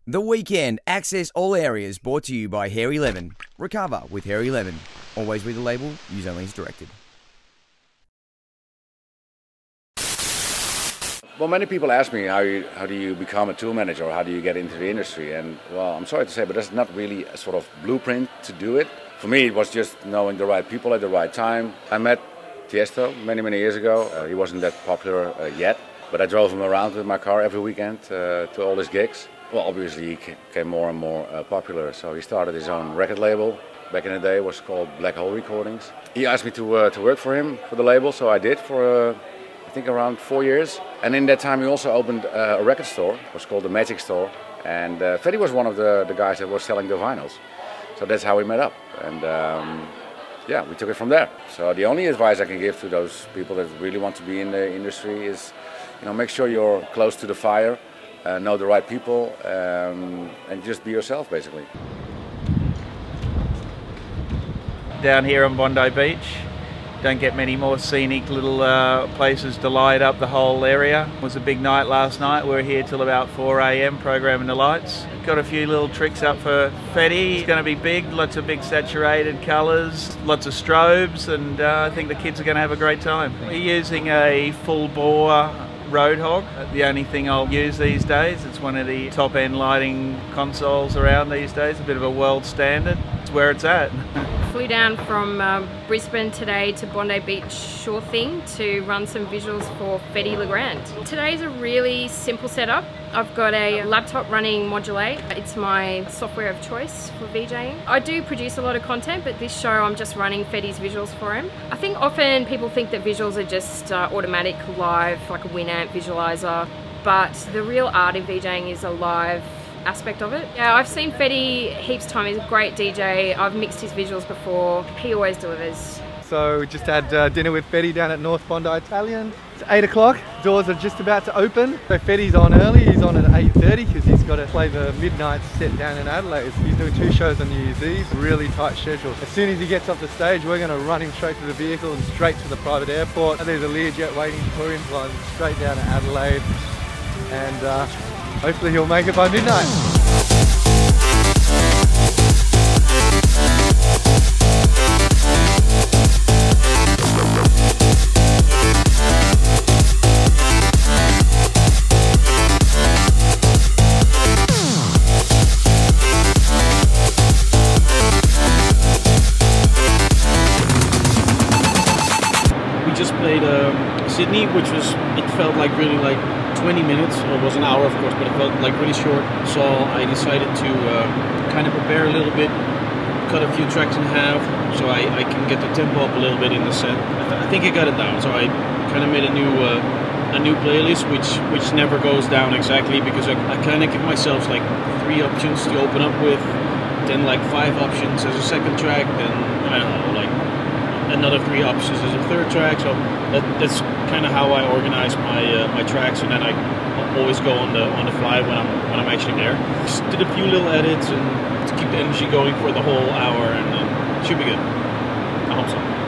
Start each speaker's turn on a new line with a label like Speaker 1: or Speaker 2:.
Speaker 1: The Weekend, access all areas, brought to you by Hair 11. Recover with Hair 11. Always read the label, use only as directed.
Speaker 2: Well, many people ask me how do you become a tour manager, or how do you get into the industry? And well, I'm sorry to say, but there's not really a sort of blueprint to do it. For me, it was just knowing the right people at the right time. I met Tiesto many years ago. He wasn't that popular yet, but I drove him around with my car every weekend to all his gigs. Well, obviously he became more and more popular, so he started his own record label. Back in the day, it was called Black Hole Recordings. He asked me to work for him for the label, so I did for I think around 4 years. And in that time, he also opened a record store. It was called the Magic Store, and Fedde was one of the guys that was selling the vinyls. So that's how we met up, and yeah, we took it from there. So the only advice I can give to those people that really want to be in the industry is, make sure you're close to the fire. Know the right people, and just be yourself, basically.
Speaker 3: Down here on Bondi Beach, don't get many more scenic little places to light up the whole area. It was a big night last night. We were here till about 4 AM programming the lights. Got a few little tricks up for Fedde. It's going to be big, lots of big saturated colours, lots of strobes, and I think the kids are going to have a great time. We're using a full bore Roadhog, the only thing I'll use these days. It's one of the top end lighting consoles around these days, a bit of a world standard. It's where it's at.
Speaker 4: Flew down from Brisbane today to Bondi Beach Sure Thing to run some visuals for Fedde Legrand. Today's a really simple setup. I've got a laptop running Modulate. It's my software of choice for VJing. I do produce a lot of content, but this show I'm just running Fedde's visuals for him. I think often people think that visuals are just automatic live, like a Winamp visualizer, but the real art in VJing is a live aspect of it. Yeah, I've seen Fedde heaps of time. He's a great DJ. I've mixed his visuals before. He always delivers.
Speaker 5: So we just had dinner with Fedde down at North Bondi Italian. It's 8 o'clock, doors are just about to open. So Fedde's on early, he's on at 8:30 because he's got to play the midnight set down in Adelaide. He's doing 2 shows on New Year's Eve, really tight schedule. As soon as he gets off the stage, we're going to run him straight to the vehicle and straight to the private airport. And there's a Learjet waiting for him, flying straight down to Adelaide. And hopefully he'll make it by midnight.
Speaker 6: We just played Sydney, which it felt like really like 20 minutes, or it was an hour of course, but it felt like really short. So I decided to kind of prepare a little bit, cut a few tracks in half, so I can get the tempo up a little bit in the set. I think I got it down, so I kind of made a new playlist, which never goes down exactly, because I kind of give myself like 3 options to open up with, then like 5 options as a second track, then I don't know, like another 3 options as a 3rd track. So that's kind of how I organize my tracks, and then I always go on the fly when I'm actually there. Just did a few little edits and to keep the energy going for the whole hour, and it should be good. I hope so.